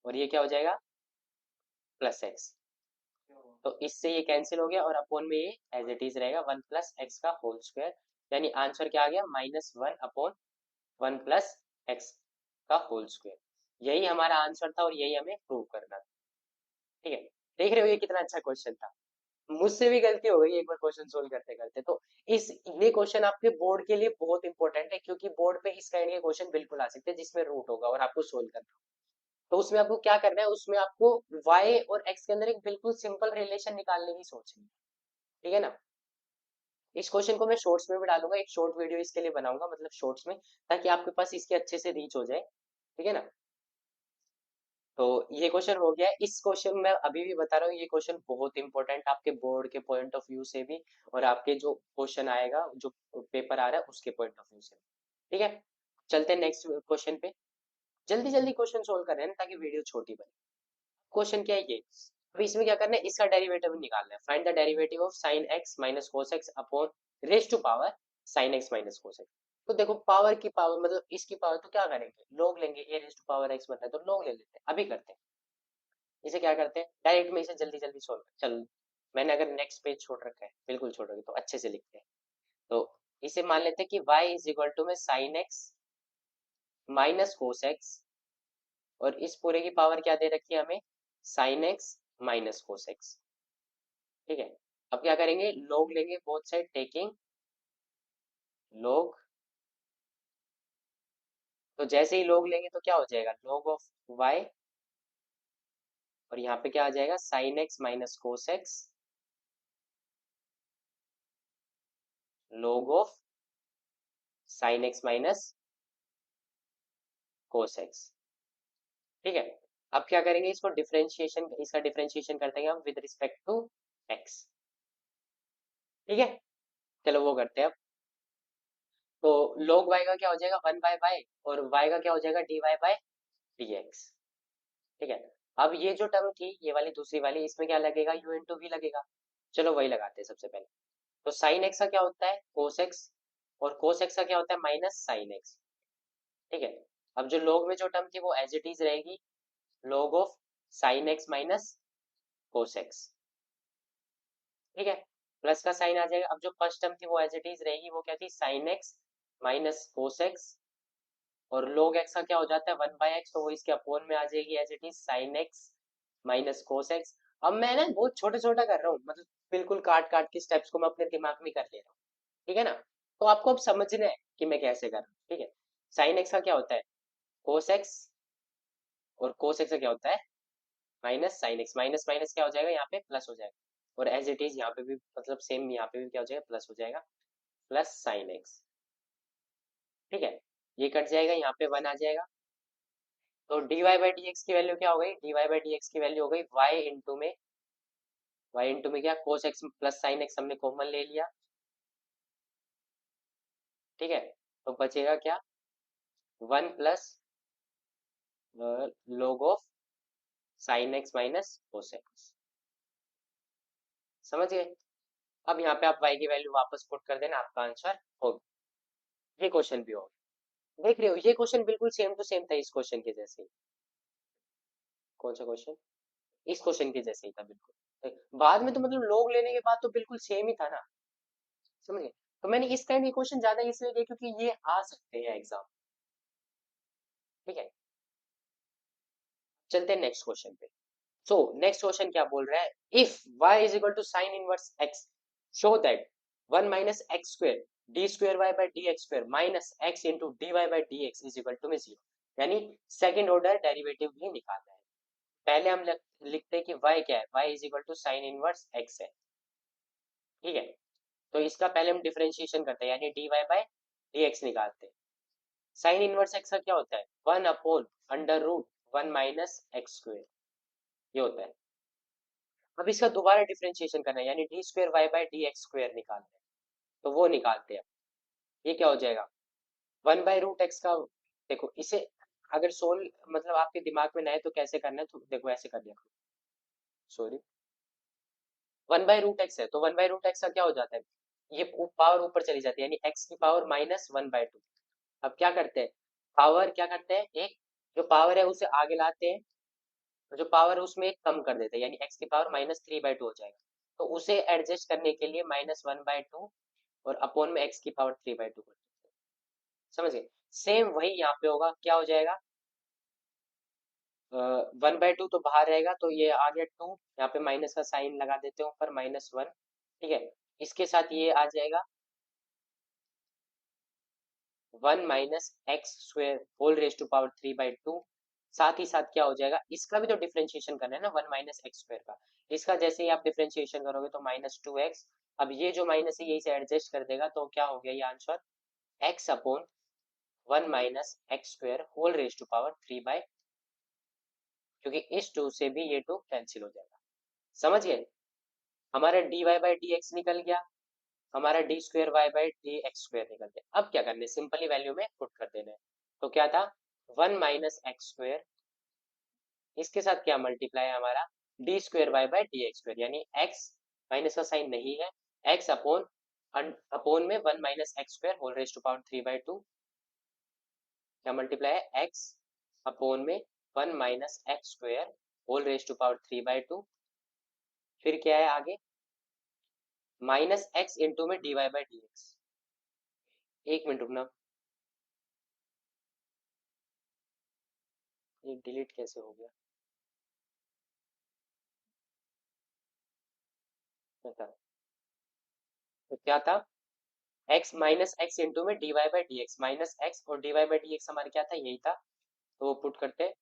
और ये क्या हो जाएगा, प्लस एक्स, तो इससे ये कैंसिल हो गया, और अपॉन में ये एज इट इज रहेगा, वन प्लस एक्स का होल स्क्वायर, यानी आंसर क्या आ गया, minus one upon one plus x का होल स्क्वायर, यही हमारा आंसर था, और यही हमें प्रूव करना था। ठीक है, देख रहे हो ये कितना अच्छा क्वेश्चन था, मुझसे भी गलती हो गई एक बार क्वेश्चन सोल्व करते करते, तो इस ये क्वेश्चन आपके बोर्ड के लिए बहुत इंपॉर्टेंट है, क्योंकि बोर्ड पे इस काइंड के क्वेश्चन बिल्कुल आ सकते हैं जिसमें रूट होगा और आपको सोल्व करना होगा। तो उसमें आपको क्या करना है, उसमें आपको y और x के अंदर एक बिल्कुल सिंपल रिलेशन निकालने की सोचनी है। ठीक है ना, इस क्वेश्चन को मैं शॉर्ट्स में भी डालूंगा, एक शॉर्ट वीडियो इसके लिए बनाऊंगा, मतलब शॉर्ट्स में, ताकि आपके पास इसके अच्छे से रीच हो जाए। ठीक है ना, तो ये क्वेश्चन हो गया, इस क्वेश्चन में अभी भी बता रहा हूँ, ये क्वेश्चन बहुत इंपॉर्टेंट आपके बोर्ड के पॉइंट ऑफ व्यू से भी, और आपके जो क्वेश्चन आएगा, जो पेपर आ रहा है उसके पॉइंट ऑफ व्यू से। ठीक है, चलते हैं नेक्स्ट क्वेश्चन पे, जल्दी जल्दी क्वेश्चन सोल्व कर रहे हैं ना, ताकि वीडियो छोटी बने। क्वेश्चन क्या है ये, अब इसमें क्या करना है, इसका डेरिवेटिव निकालना है, find the derivative of sine x minus cos x upon raise to power sine x minus cos x. तो देखो पावर की पावर मतलब इसकी पावर, तो क्या करेंगे, लोग लेंगे, ए रेज टू पावर एक्स बनता है तो लोग ले लेते हैं, अभी करते हैं, इसे क्या करते हैं, डायरेक्ट में इसे जल्दी जल्दी सोल्व चल, मैंने अगर नेक्स्ट पेज छोड़ रखा है, बिल्कुल छोड़ रखा है, तो अच्छे से लिखते हैं, तो इसे मान लेते हैं कि y इज इक्वल टू में sign x minus cos x, और इस पूरे की पावर क्या दे रखी है हमें, sign x minus cos x. ठीक है, अब क्या करेंगे, log लेंगे बोथ साइड, टेकिंग log, तो जैसे ही log लेंगे तो क्या हो जाएगा, log ऑफ y, और यहाँ पे क्या आ जाएगा, sign x minus cos x log of sine x minus cos x. ठीक है, अब क्या करेंगे, इसको डिफरेंशिएशन, इसका डिफरेंशिएशन करते हैं हम विद रिस्पेक्ट टू x। ठीक है, चलो वो करते हैं अब, तो log y का क्या हो जाएगा, वन बाय वाई, और y का क्या हो जाएगा, dy बाय dx। ठीक है, अब ये जो टर्म थी, ये वाली दूसरी वाली, इसमें क्या लगेगा, u इंटू वी लगेगा, चलो वही लगाते हैं सबसे पहले, तो साइन एक्स का क्या होता है, कोस एक्स, और कोस एक्स का क्या होता है, माइनस साइन एक्स। ठीक है, अब जो log में जो टर्म थी वो एज इट इज रहेगी, log of sine x minus cos x. ठीक है, प्लस का साइन आ जाएगा। अब जो फर्स्ट टर्म थी वो एज इट इज रहेगी, वो क्या थी, sign x minus cos x, और log x का क्या हो जाता है 1/x, तो वो इसके अपोन में आ जाएगी as it is sine x minus cos x. अब मैं ना बहुत छोटा छोटा कर रहा हूँ, मतलब बिल्कुल काट काट के स्टेप्स को मैं अपने दिमाग में कर ले रहा हूँ, ठीक है ना। तो आपको अब समझना है कि मैं कैसे कर रहा हूँ, ठीक है। साइन एक्स का क्या होता है कोस एक्स, और कोस एक्स का क्या होता है minus sine x, minus minus क्या हो जाएगा यहाँ पे प्लस हो जाएगा, और एज इट इज यहाँ पे भी मतलब सेम यहाँ पे भी क्या हो जाएगा प्लस हो जाएगा, प्लस साइन एक्स, ठीक है। ये कट जाएगा, यहाँ पे 1 आ जाएगा, तो dy बाई डी एक्स की वैल्यू क्या हो गई, dy बाई डी एक्स की वैल्यू हो गई y इंटू में क्या cos x plus sine x हमने कॉमन ले लिया, ठीक है। तो बचेगा क्या 1 plus log of sine x minus cos x, समझ गए। अब यहाँ पे आप y की वैल्यू वापस पुट कर देना, आपका आंसर हो, ये क्वेश्चन भी हो, देख रहे हो ये क्वेश्चन बिल्कुल सेम टू सेम था इस क्वेश्चन के जैसे ही। कौन सा क्वेश्चन, इस क्वेश्चन के जैसे ही था बिल्कुल, बाद में तो मतलब लोग लेने के बाद तो बिल्कुल सेम ही था ना, समझ गए। तो मैंने इस टाइम ये क्वेश्चन ज्यादा इसलिए किया क्योंकि ये आ सकते हैं एग्जाम, ठीक है। चलते हैं नेक्स्ट क्वेश्चन पे। सो नेक्स्ट क्वेश्चन क्या बोल रहा है, if y is equal to sine inverse x, show that 1 minus x square d square y by d x square minus x into d y by d x is equal to में 0, यानी सेकंड ऑर्डर डेरिवेटिव भी निकालना है। पहले हम लिखते हैं कि y क्या है, y is equal to sine inverse x है, ठीक है। तो इसका पहले हम डिफरेंशिएशन करते हैं, यानी d y by d x निकालते हैं। साइन इनवर्स एक्स का क्या होता है 1/√1 - x स्क्वायर, ये होता है। अब इसका दोबारा डिफरेंशिएशन करना है, यानी d square y by d x square निकालना है, तो वो निकालते हैं। ये क्या हो जाएगा 1/√x का, देखो इसे अगर सोल मतलब आपके दिमाग में ना है तो कैसे करना है, तो देखो ऐसे कर दिया, सॉरी 1/√x है, तो 1/√x का क्या हो जाता है, ये पावर ऊपर चली जाती है, यानी x की पावर -1/2। अब क्या करते हैं, पावर क्या करते हैं, एक जो पावर है उसे आगे लाते हैं, जो पावर है उसमें एक कम कर देते हैं, यानी x की पावर -3/2 हो जाएगा, तो उसे एडजस्ट करने के लिए -1/2 और अपॉन में x की पावर 3/2 कर देते हैं, समझ गए। सेम वही यहाँ पे होगा, क्या हो जाएगा 1/2 तो बाहर रहेगा, तो ये आ गया 2, यहाँ पे माइनस का साइन लगा देते हैं ऊपर -1, ठीक है। इसके साथ ये आ जाएगा 1 minus x square whole raise to power 3/2, साथ ही साथ क्या हो जाएगा, इसका भी तो डिफरेंशिएशन करना है ना 1 माइनस एक्स स्क्वायर का, इसका जैसे ही आप डिफरेंशिएशन करोगे तो -2x, अब ये जो माइनस है यही से एडजस्ट कर देगा, तो क्या हो गया ये answer x upon 1 minus x square whole raise to power 3/, क्योंकि इस 2 से भी ये 2 कैंसिल हो जाएगा, समझ गए। हमारा dy बाई डी एक्स निकल गया, हमारा d square y by d x square निकल गया। अब क्या करना है, सिंपली वैल्यू में पुट कर देना है, तो क्या था 1 माइनस एक्स स्क्वायर, इसके साथ क्या मल्टीप्लाई है हमारा d square y by d x square, यानी एक्स माइनस का साइन नहीं है, एक्स अपॉन अपॉन में 1 minus x square whole raise to power 3/2, क्या मल्टीप्लाई है एक्स अपॉन में 1 minus x square whole raise to power 3/2, फिर क्या है आगे माइनस एक्स इंटू में d y by d x, एक मिनट रुकना, ये डिलीट कैसे हो गया, बता। तो क्या था x माइनस एक्स इंटू में d y by d x, minus x और d y by d x हमारा क्या था यही था, तो वो पुट करते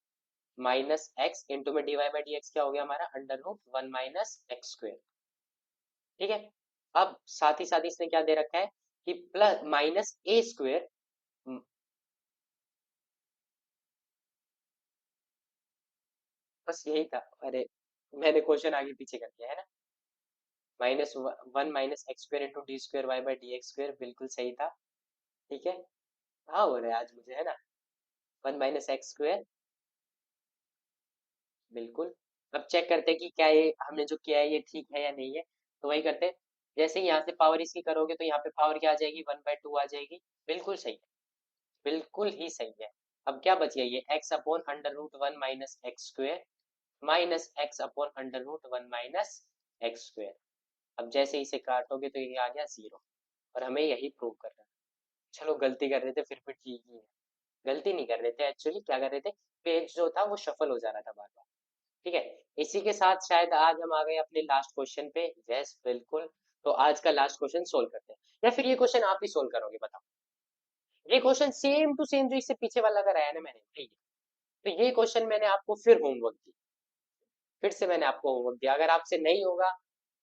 माइनस एक्स इंटू में d y by d x क्या हो गया हमारा √1 माइनस एक्स स्क्वायर, ठीक है। अब साथ ही साथ इसने क्या दे रखा है कि प्लस माइनस ए स्क्वायर, बस यही था, अरे मैंने क्वेश्चन आगे पीछे कर दिया है ना, -1 minus x square into d square y by d x square बिल्कुल सही था, ठीक है। हाँ हो रहा है आज मुझे है ना, 1 माइनस एक्स स्क्वायर, बिल्कुल। अब चेक करते हैं कि क्या ये हमने जो किया है ये ठीक है या नहीं है, तो वही करते हैं, जैसे ही यहाँ से पावर इसकी करोगे तो यहाँ पे पावर क्या आ जाएगी 1/2 आ जाएगी, बिल्कुल सही है, बिल्कुल ही सही है। अब क्या बच गया ये x upon √1 minus x square minus x upon √1 minus x square, अब जैसे इसे काटोगे तो ये आ गया 0, और हमें यही प्रूव करना है। चलो गलती कर रहे थे फिर भी ठीक ही है, गलती नहीं कर रहे थे एक्चुअली, क्या कर रहे थे, पेज जो था वो शफल हो जा रहा था बार बार। ठीक है, इसी के साथ शायद आज हम आ गए अपने लास्ट क्वेश्चन पे। यस बिल्कुल, तो आज का लास्ट क्वेश्चन सोल्व करते हैं, या फिर ये क्वेश्चन आप ही सोल्व करोगे बताओ। ये क्वेश्चन सेम टू सेम जो इससे पीछे वाला कराया ना मैंने, ठीक है, तो ये क्वेश्चन मैंने आपको फिर होमवर्क दी, फिर से मैंने आपको होमवर्क दिया, अगर आपसे नहीं होगा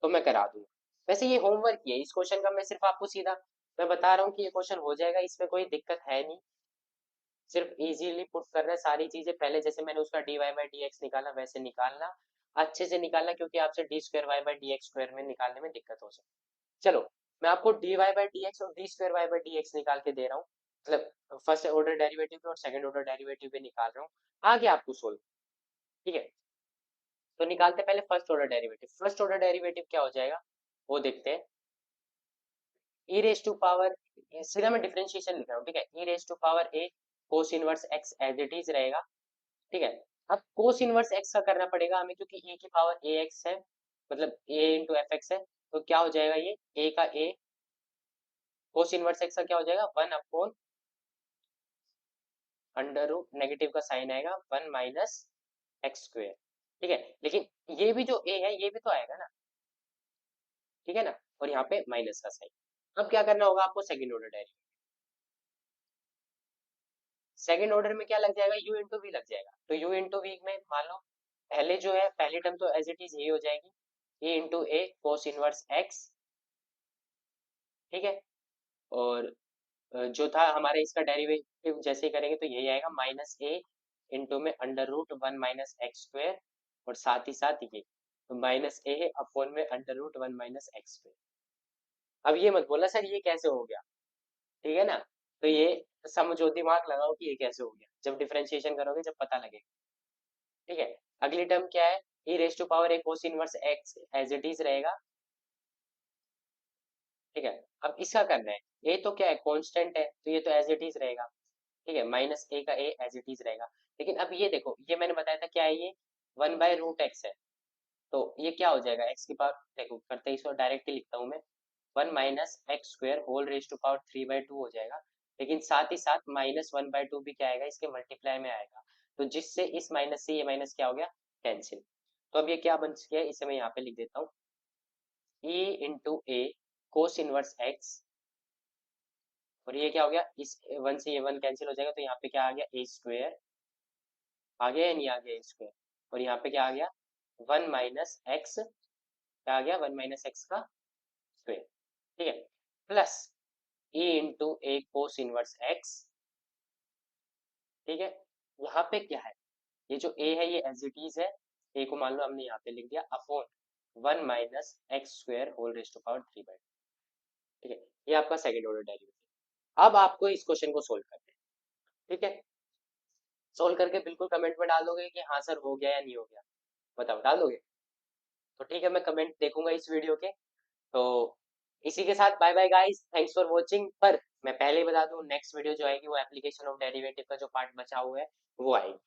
तो मैं करा दूंगा। वैसे ये होमवर्क ही है, इस क्वेश्चन का मैं सिर्फ आपको सीधा मैं बता रहा हूँ कि ये क्वेश्चन हो जाएगा, इसमें कोई दिक्कत है नहीं, सिर्फ इजीली पुट करना है सारी चीजें, पहले जैसे मैंने उसका dy बाई डी एक्स निकाला वैसे निकालना, अच्छे से निकालना, क्योंकि आपसे d square y by d x square में निकालने में दिक्कत हो सकती है। चलो मैं आपको d y by d x और d square y by d x निकाल के दे रहा हूँ, मतलब फर्स्ट ऑर्डर डेरिवेटिव पे और सेकंड ऑर्डर डेरिवेटिव पे निकाल रहा हूँ, आगे आपको सोल्व। ठीक है, तो निकालते पहले first order derivative. First order derivative क्या हो जाएगा वो देखते हैं। ई रेज टू पावर, सीधा मैं डिफरेंशिएशन लिख रहा हूँ, ठीक है, e raise to power a cos inverse x as it is रहेगा। ठीक है, अब कोस इनवर्स एक्स का करना पड़ेगा हमें, क्योंकि ए की पावर ए एक्स है, मतलब ए इंटू एफ एक्स है, तो क्या हो जाएगा ये ए का ए, कोस इनवर्स एक्स का क्या हो जाएगा 1 अपॉन अंडर रूट, नेगेटिव का साइन आएगा 1 - एक्स स्क्वेयर। ठीक है, लेकिन ये भी जो ए है ये भी तो आएगा ना, ठीक है ना, और यहाँ पे माइनस का साइन। अब क्या करना होगा आपको, second order derivative, second order में क्या लग जाएगा, u इंटू वी लग जाएगा, तो u इंटू वी में मान लो पहले जो है पहली टर्म तो एज इट इज यही हो जाएगी, ए इंटू ए कोस इनवर्स एक्स। ठीक है, और जो था हमारे इसका डेरिवेटिव जैसे ही करेंगे तो यही आएगा -a इंटू में अंडर रूट 1 - एक्स स्क्वेयर, और साथ ही साथ ये तो -a अपॉन में अंडर रूट 1 - एक्स स्क्वेयर। अब ये मत बोलना सर ये कैसे हो गया, ठीक है ना, तो ये समझो, दिमाग लगाओ कि ये कैसे हो गया, जब डिफरेंशिएशन करोगे जब पता लगेगा। ठीक है, अगली टर्म क्या है, e raise to power a cos inverse x as it is रहेगा। ठीक है, अब इसका करना है, ए तो क्या है कांस्टेंट है, तो ये तो एज इट इज रहेगा। ठीक है, माइनस ए का ए एज इट इज रहेगा, लेकिन अब ये देखो, ये मैंने बताया था क्या है, ये 1/√x है, तो ये क्या हो जाएगा, एक्स की पावर, देखो करते ही इसको डायरेक्ट ही लिखता हूँ मैं, 1 - x square whole raise to power 3/2 हो जाएगा, लेकिन साथ ही साथ -1/2 भी क्या आएगा, इसके मल्टीप्लाई में आएगा, तो जिससे इस माइनस से ये माइनस क्या हो गया, कैंसिल। तो अब ये क्या बन गया, इसे मैं यहाँ पे लिख देता हूँ, e इंटू ए कोस इनवर्स एक्स, और ये क्या हो गया, इस वन से ये वन कैंसिल हो जाएगा, तो यहाँ पे क्या आ गया, ए स्क्वेयर आ गया या नहीं आ गया, ए स्क्वेयर, और यहाँ पे क्या आ गया 1 - एक्स, क्या आ गया 1 - एक्स का स्क्वेयर। ठीक है, प्लस e इंटू ए कोस इनवर्स एक्स। ठीक है, यहाँ पे क्या है, ये जो a है ये एज इट इज है, a को मान लो हमने यहाँ पे लिख दिया upon 1 - x square whole raise to power 3/2। ठीक है, ये आपका सेकंड ऑर्डर डेरिवेटिव। अब आपको इस क्वेश्चन को सोल्व करना है। ठीक है, सोल्व करके बिल्कुल कमेंट में डाल दोगे कि हाँ सर हो गया या नहीं हो गया, बताओ डाल दोगे, तो ठीक है मैं कमेंट देखूंगा इस वीडियो के। तो इसी के साथ bye bye guys, thanks for watching. पर मैं पहले ही बता दूं, नेक्स्ट वीडियो जो आएगी वो एप्लीकेशन ऑफ डेरिवेटिव का जो पार्ट बचा हुआ है वो आएगी।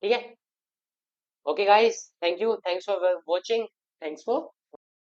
ठीक है, okay guys, thank you, thanks for watching, thanks for